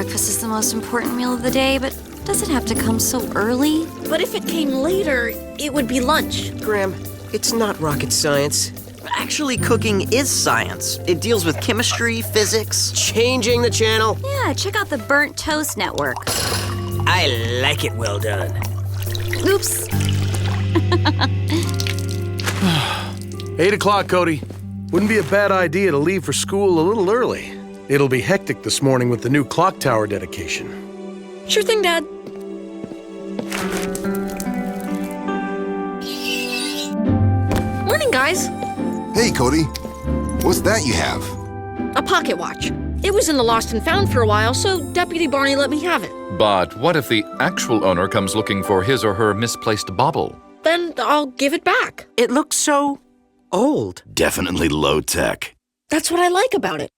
breakfast is the most important meal of the day, but does it have to come so early? But if it came later, it would be lunch. Graham, it's not rocket science. Actually, cooking is science. It deals with chemistry, physics. Changing the channel. Yeah, check out the Burnt Toast Network. I like it well done. Oops. 8 o'clock, Cody. Wouldn't be a bad idea to leave for school a little early. It'll be hectic this morning with the new clock tower dedication. Sure thing, Dad. Morning, guys. Hey, Cody. What's that you have? A pocket watch. It was in the lost and found for a while, so Deputy Barney let me have it. But what if the actual owner comes looking for his or her misplaced bauble? Then I'll give it back. It looks so old. Definitely low-tech. That's what I like about it.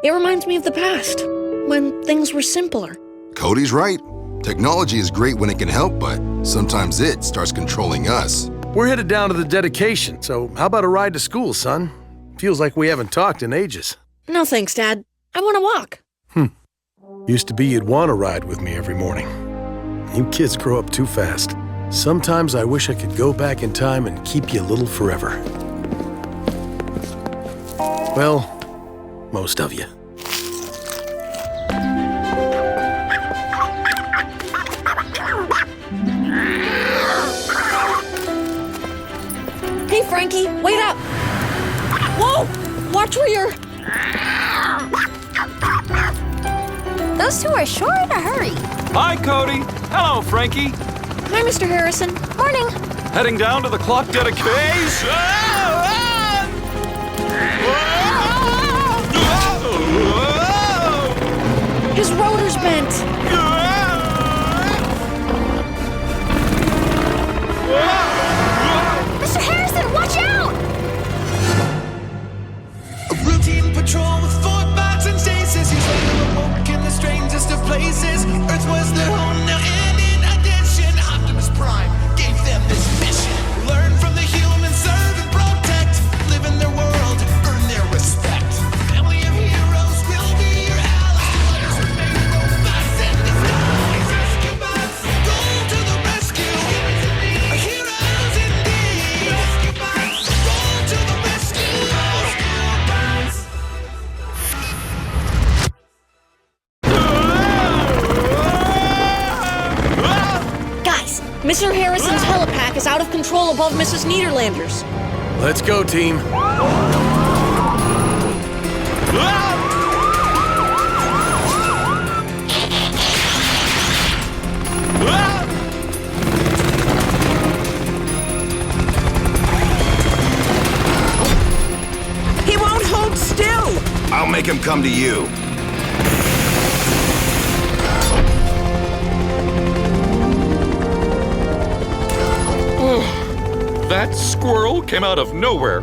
It reminds me of the past, when things were simpler. Cody's right. Technology is great when it can help, but sometimes it starts controlling us. We're headed down to the dedication, so how about a ride to school, son? Feels like we haven't talked in ages. No thanks, Dad. I want to walk. Used to be you'd want to ride with me every morning. You kids grow up too fast. Sometimes I wish I could go back in time and keep you little forever. Well, most of you. Hey, Frankie, wait up! Whoa! Watch where you're... Those two are sure in a hurry. Hi, Cody. Hello, Frankie. Hi, Mr. Harrison. Morning. Heading down to the clock dedication. His rotor's bent. Mr. Harrison, watch out! A routine patrol with 4 bots and stasis. He's awoke in the strangest of places. Earth was their home now, and in addition, Optimus Prime gave them this mission. Learn from the humans, serve and protect. Live in their world, earn their respect. Family of heroes will be your allies. Robots in disguise. Rescue bots, go to the rescue. Heroes indeed. Rescue bots, roll to the rescue. Rescue bots. Guys, Mr. Harrison's helipack is out of control above Mrs. Niederlander's. Let's go, team. He won't hold still. I'll make him come to you. That squirrel came out of nowhere.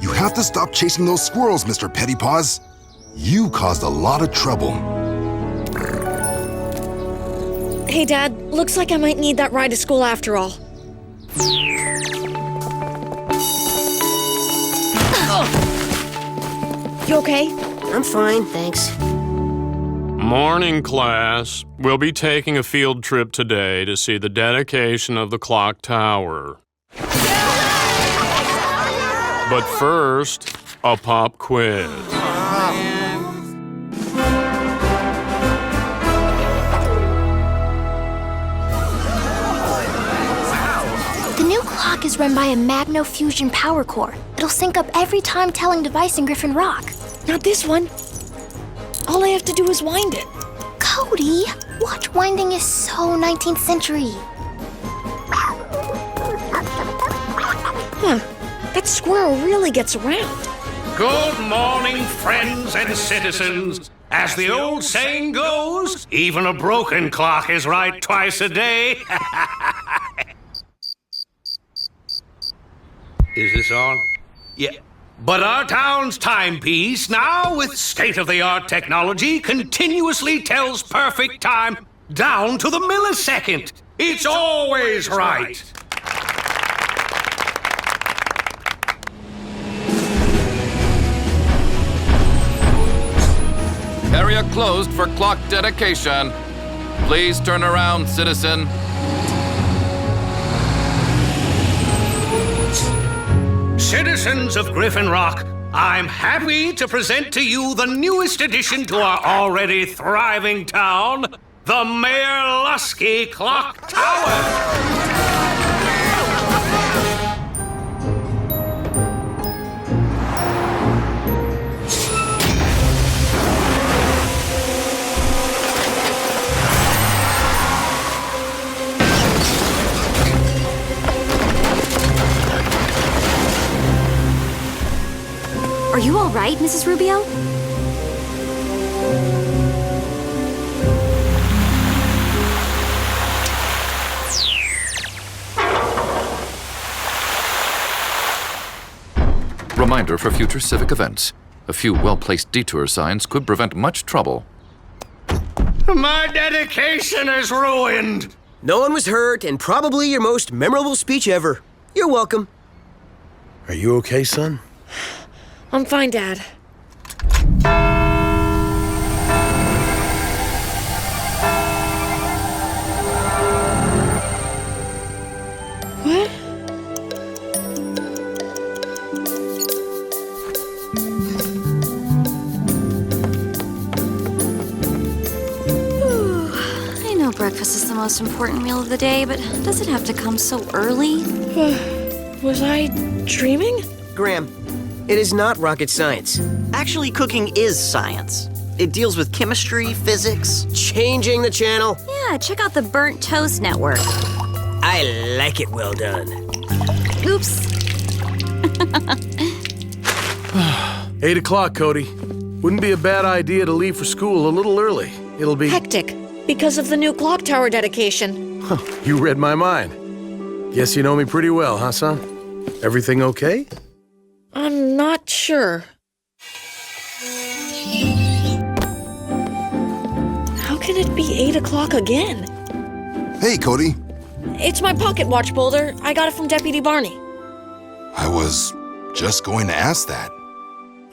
You have to stop chasing those squirrels, Mr. Pettypaws. You caused a lot of trouble. Hey, Dad, looks like I might need that ride to school after all. You okay? I'm fine, thanks. Morning, class. We'll be taking a field trip today to see the dedication of the clock tower. But first, a pop quiz. The new clock is run by a magno-fusion power core. It'll sync up every time-telling device in Griffin Rock. Not this one. All I have to do is wind it. Cody, watch winding is so 19th century. Huh. That squirrel really gets around. Good morning, friends and citizens. As the old saying goes, even a broken clock is right twice a day. Is this on? Yeah. But our town's timepiece, now with state-of-the-art technology, continuously tells perfect time down to the millisecond. It's always right. Area closed for clock dedication. Please turn around, citizen. Citizens of Griffin Rock, I'm happy to present to you the newest addition to our already thriving town, the Mayor Lusky Clock Tower. Are you all right, Mrs. Rubio? Reminder for future civic events. A few well-placed detour signs could prevent much trouble. My dedication is ruined. No one was hurt, and probably your most memorable speech ever. You're welcome. Are you okay, son? I'm fine, Dad. What? I know breakfast is the most important meal of the day, but does it have to come so early? Was I dreaming? Graham, it is not rocket science. Actually, cooking is science. It deals with chemistry, physics. Changing the channel. Yeah, check out the Burnt Toast Network. I like it well done. Oops. 8 o'clock, Cody. Wouldn't be a bad idea to leave for school a little early. It'll be... Hectic, because of the new clock tower dedication. Huh, you read my mind. Guess you know me pretty well, huh, son? Everything okay? I'm not sure. How can it be 8 o'clock again? Hey, Cody. It's my pocket watch, Boulder. I got it from Deputy Barney. I was just going to ask that.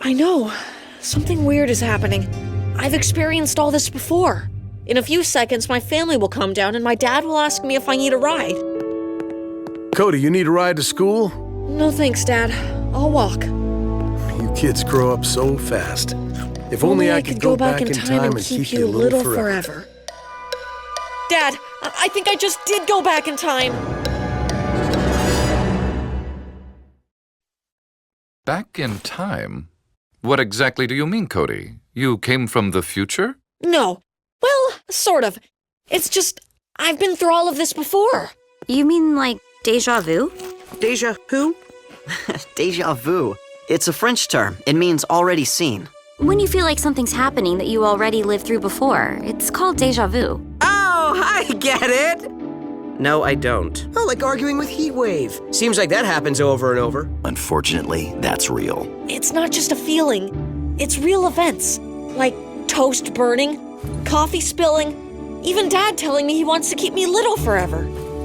I know. Something weird is happening. I've experienced all this before. In a few seconds, my family will come down and my dad will ask me if I need a ride. Cody, you need a ride to school? No thanks, Dad. I'll walk. You kids grow up so fast. If only I could go back in time and keep you little forever. Dad, I think I just did go back in time. Back in time? What exactly do you mean, Cody? You came from the future? No. Well, sort of. It's just, I've been through all of this before. You mean like déjà vu? Deja who? Deja vu. It's a French term. It means already seen. When you feel like something's happening that you already lived through before, it's called déjà vu. Oh, I get it! No, I don't. Oh, like arguing with Heatwave. Seems like that happens over and over. Unfortunately, that's real. It's not just a feeling. It's real events. Like toast burning, coffee spilling, even Dad telling me he wants to keep me little forever.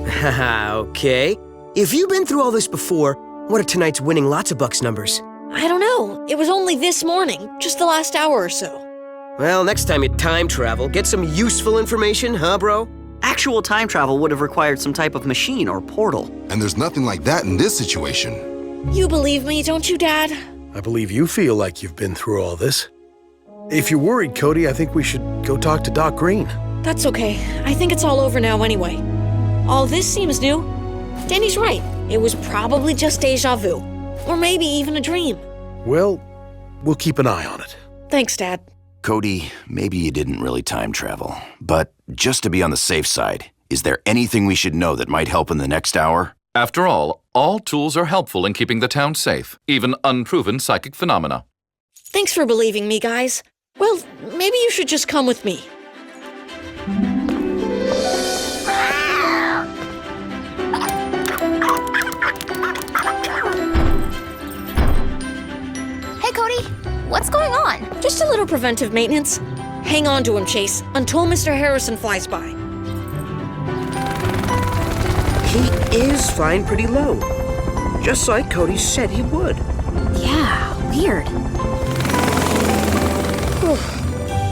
Haha, okay. If you've been through all this before, what are tonight's winning lots of bucks numbers? I don't know. It was only this morning, just the last hour or so. Well, next time you time travel, get some useful information, huh, bro? Actual time travel would have required some type of machine or portal. And there's nothing like that in this situation. You believe me, don't you, Dad? I believe you feel like you've been through all this. If you're worried, Cody, I think we should go talk to Doc Green. That's okay. I think it's all over now anyway. All this seems new. Danny's right. It was probably just déjà vu. Or maybe even a dream. Well, we'll keep an eye on it. Thanks, Dad. Cody, maybe you didn't really time travel. But just to be on the safe side, is there anything we should know that might help in the next hour? After all tools are helpful in keeping the town safe, even unproven psychic phenomena. Thanks for believing me, guys. Well, maybe you should just come with me. Hey, Cody. What's going on? Just a little preventive maintenance. Hang on to him, Chase, until Mr. Harrison flies by. He is flying pretty low. Just like Cody said he would. Yeah, weird.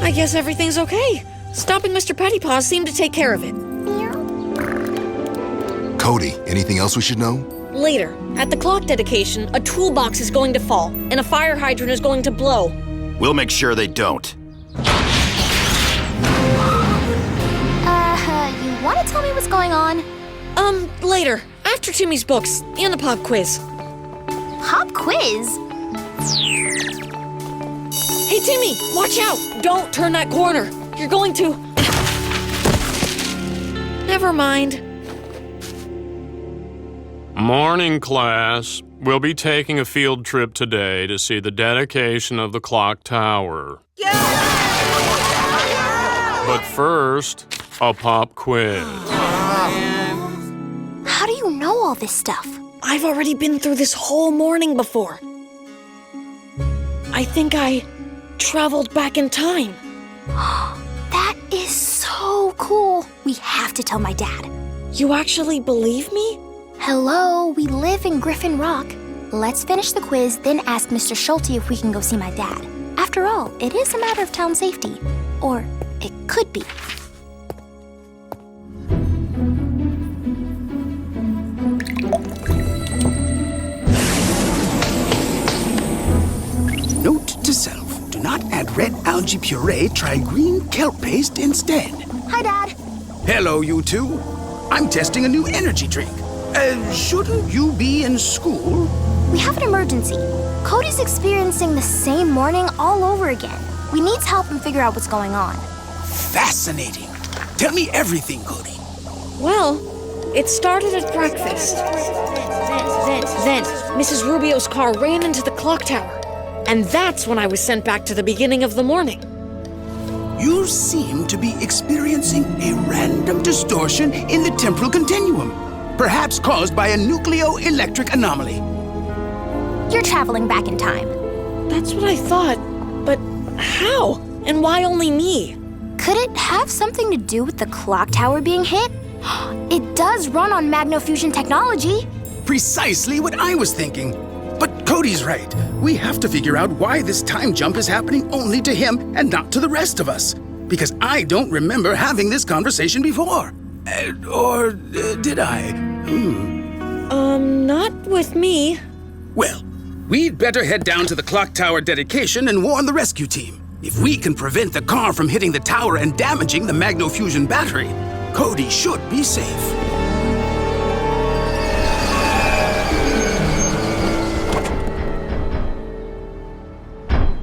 I guess everything's okay. Stopping Mr. Pettypaws seemed to take care of it. Cody, anything else we should know? Later, at the clock dedication, a toolbox is going to fall, and a fire hydrant is going to blow. We'll make sure they don't. You want to tell me what's going on? Later, after Timmy's books and the pop quiz. Pop quiz? Hey, Timmy, watch out! Don't turn that corner. You're going to... Never mind. Morning, class. We'll be taking a field trip today to see the dedication of the clock tower. But first, a pop quiz. How do you know all this stuff? I've already been through this whole morning before. I think I traveled back in time. That is so cool. We have to tell my dad. You actually believe me? Hello, we live in Griffin Rock. Let's finish the quiz, then ask Mr. Schulte if we can go see my dad. After all, it is a matter of town safety. Or it could be. Note to self, do not add red algae puree, try green kelp paste instead. Hi, Dad. Hello, you two. I'm testing a new energy drink. Shouldn't you be in school? We have an emergency. Cody's experiencing the same morning all over again. We need to help him figure out what's going on. Fascinating. Tell me everything, Cody. Well, it started at breakfast. Then, Mrs. Rubio's car ran into the clock tower. And that's when I was sent back to the beginning of the morning. You seem to be experiencing a random distortion in the temporal continuum, perhaps caused by a nucleoelectric anomaly. You're traveling back in time. That's what I thought. But how? And why only me? Could it have something to do with the clock tower being hit? It does run on magnofusion technology. Precisely what I was thinking. But Cody's right. We have to figure out why this time jump is happening only to him and not to the rest of us. Because I don't remember having this conversation before. Or did I? Not with me. Well, we'd better head down to the clock tower dedication and warn the rescue team. If we can prevent the car from hitting the tower and damaging the magnofusion battery, Cody should be safe.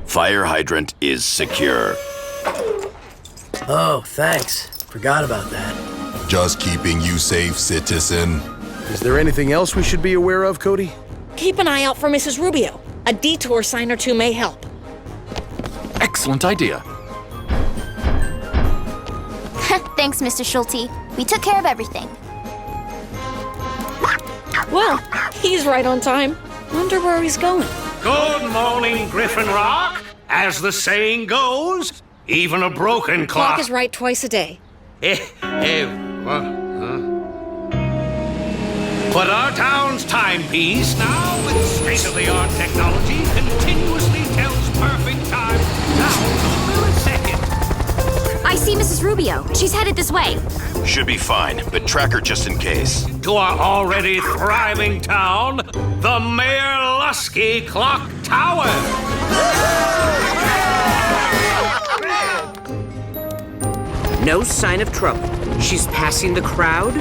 Fire hydrant is secure. Oh, thanks. Forgot about that. Just keeping you safe, citizen. Is there anything else we should be aware of, Cody? Keep an eye out for Mrs. Rubio. A detour sign or two may help. Excellent idea. Thanks, Mr. Schulte. We took care of everything. Well, he's right on time. Wonder where he's going. Good morning, Griffin Rock. As the saying goes, even a broken Clock clock is right twice a day. But our town's timepiece, now with state-of-the-art technology, continuously tells perfect time down to the millisecond. I see Mrs. Rubio. She's headed this way. Should be fine, but track her just in case. To our already thriving town, the Mayor Lusky Clock Tower. No sign of trouble. She's passing the crowd.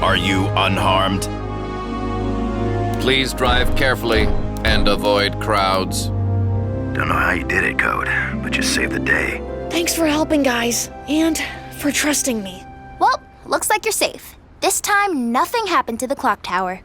Are you unharmed? Please drive carefully and avoid crowds. Don't know how you did it, Code, but you saved the day. Thanks for helping, guys. And for trusting me. Well, looks like you're safe. This time, nothing happened to the clock tower.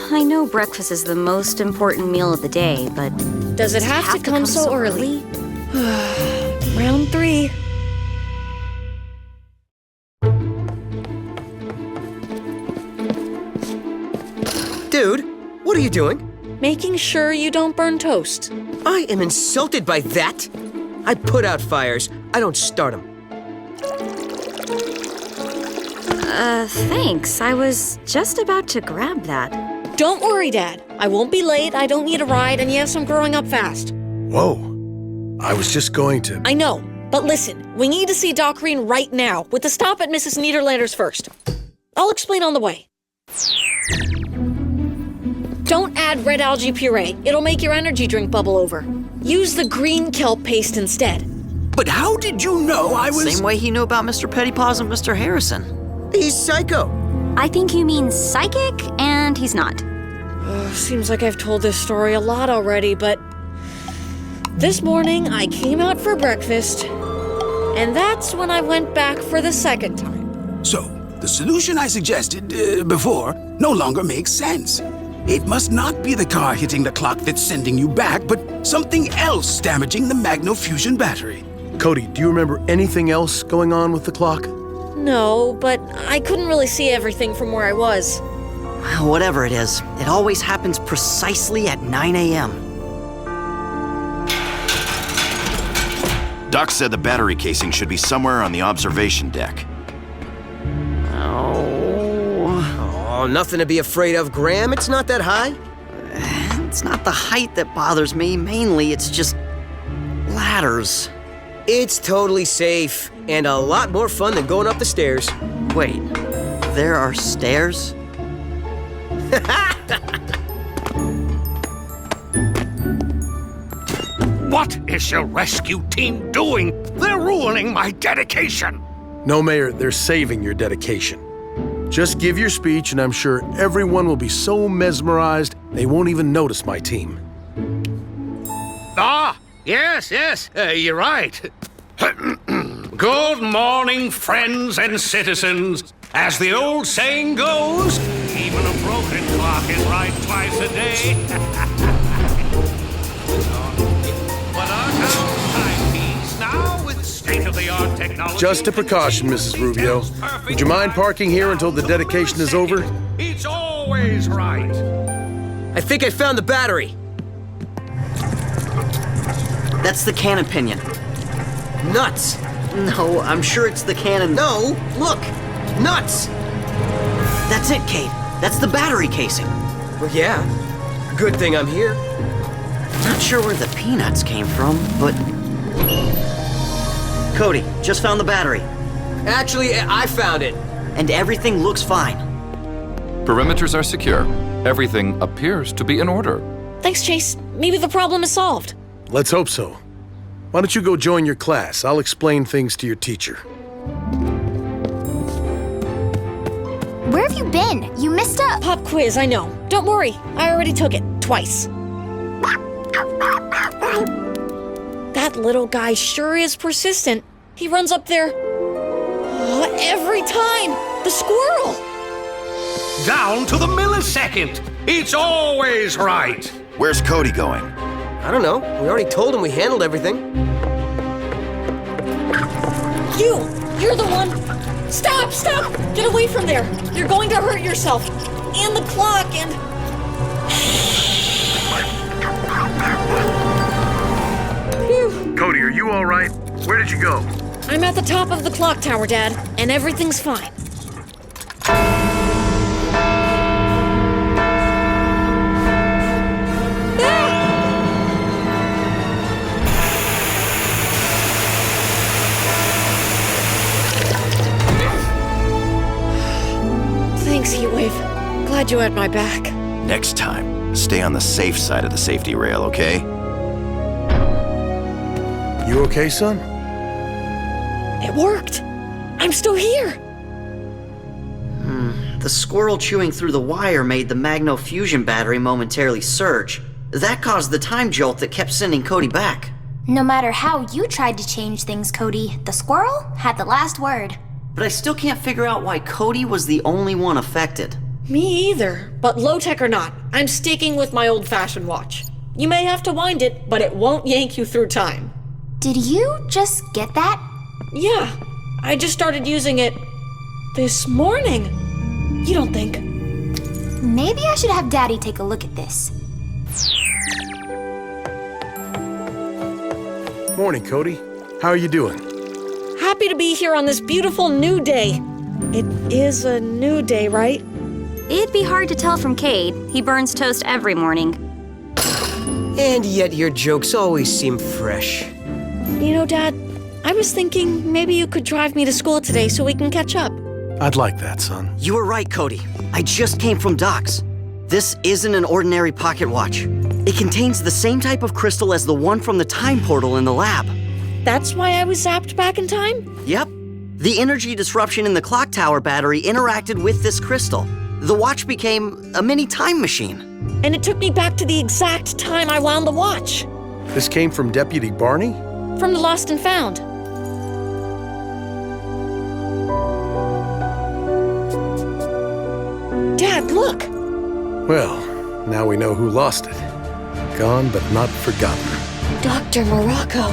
I know breakfast is the most important meal of the day, but... Does it have to come so early? Round 3. Dude, what are you doing? Making sure you don't burn toast. I am insulted by that. I put out fires. I don't start them. Thanks. I was just about to grab that. Don't worry, Dad. I won't be late, I don't need a ride, and yes, I'm growing up fast. Whoa. I was just going to... I know, but listen, we need to see Doc Green right now, with the stop at Mrs. Niederlander's first. I'll explain on the way. Don't add red algae puree. It'll make your energy drink bubble over. Use the green kelp paste instead. But how did you know I was... Same way he knew about Mr. Pettypaws and Mr. Harrison. He's psycho. I think you mean psychic, and he's not. Seems like I've told this story a lot already, but... This morning, I came out for breakfast, and that's when I went back for the second time. So, the solution I suggested before no longer makes sense. It must not be the car hitting the clock that's sending you back, but something else damaging the magno-fusion battery. Cody, do you remember anything else going on with the clock? No, but I couldn't really see everything from where I was. Whatever it is, it always happens precisely at 9 a.m. Doc said the battery casing should be somewhere on the observation deck. Oh, nothing to be afraid of, Graham. It's not that high. It's not the height that bothers me. Mainly, it's just ladders. It's totally safe and a lot more fun than going up the stairs. Wait, there are stairs? What is your rescue team doing? They're ruining my dedication. No, Mayor, they're saving your dedication. Just give your speech, and I'm sure everyone will be so mesmerized they won't even notice my team. Ah, yes, you're right. Good morning, friends and citizens. As the old saying goes, even a broken clock is right twice a day. But our town's timepiece now with state-of-the-art technology... Just a precaution, Mrs. Rubio. Would you mind parking here until the dedication is over? It's always right. I think I found the battery. That's the cannon pinion. Nuts. No, I'm sure it's the cannon. No, look. Nuts. That's it, Kate. That's the battery casing. Well, yeah. Good thing I'm here. Not sure where the peanuts came from, but... Cody, just found the battery. Actually, I found it. And everything looks fine. Perimeters are secure. Everything appears to be in order. Thanks, Chase. Maybe the problem is solved. Let's hope so. Why don't you go join your class? I'll explain things to your teacher. Where have you been? You missed up. Pop quiz, I know. Don't worry. I already took it. Twice. That little guy sure is persistent. He runs up there every time. The squirrel. Down to the millisecond. It's always right. Where's Cody going? I don't know. We already told him we handled everything. You're the one. Stop! Get away from there. You're going to hurt yourself. And the clock, and... Cody, are you all right? Where did you go? I'm at the top of the clock tower, Dad, and everything's fine. Thanks, Heatwave. Glad you had my back. Next time, stay on the safe side of the safety rail, okay? You okay, son? It worked. I'm still here. The squirrel chewing through the wire made the magno-fusion battery momentarily surge. That caused the time jolt that kept sending Cody back. No matter how you tried to change things, Cody, the squirrel had the last word. But I still can't figure out why Cody was the only one affected. Me either. But low-tech or not, I'm sticking with my old-fashioned watch. You may have to wind it, but it won't yank you through time. Did you just get that? Yeah, I just started using it this morning. You don't think? Maybe I should have Daddy take a look at this. Morning, Cody. How are you doing? Happy to be here on this beautiful new day. It is a new day, right? It'd be hard to tell from Cade. He burns toast every morning. And yet your jokes always seem fresh. You know, Dad, I was thinking maybe you could drive me to school today so we can catch up. I'd like that, son. You were right, Cody. I just came from Doc's. This isn't an ordinary pocket watch. It contains the same type of crystal as the one from the time portal in the lab. That's why I was zapped back in time? Yep. The energy disruption in the clock tower battery interacted with this crystal. The watch became a mini time machine. And it took me back to the exact time I wound the watch. This came from Deputy Barney? From the Lost and Found. Dad, look! Well, now we know who lost it. Gone but not forgotten. Dr. Morocco.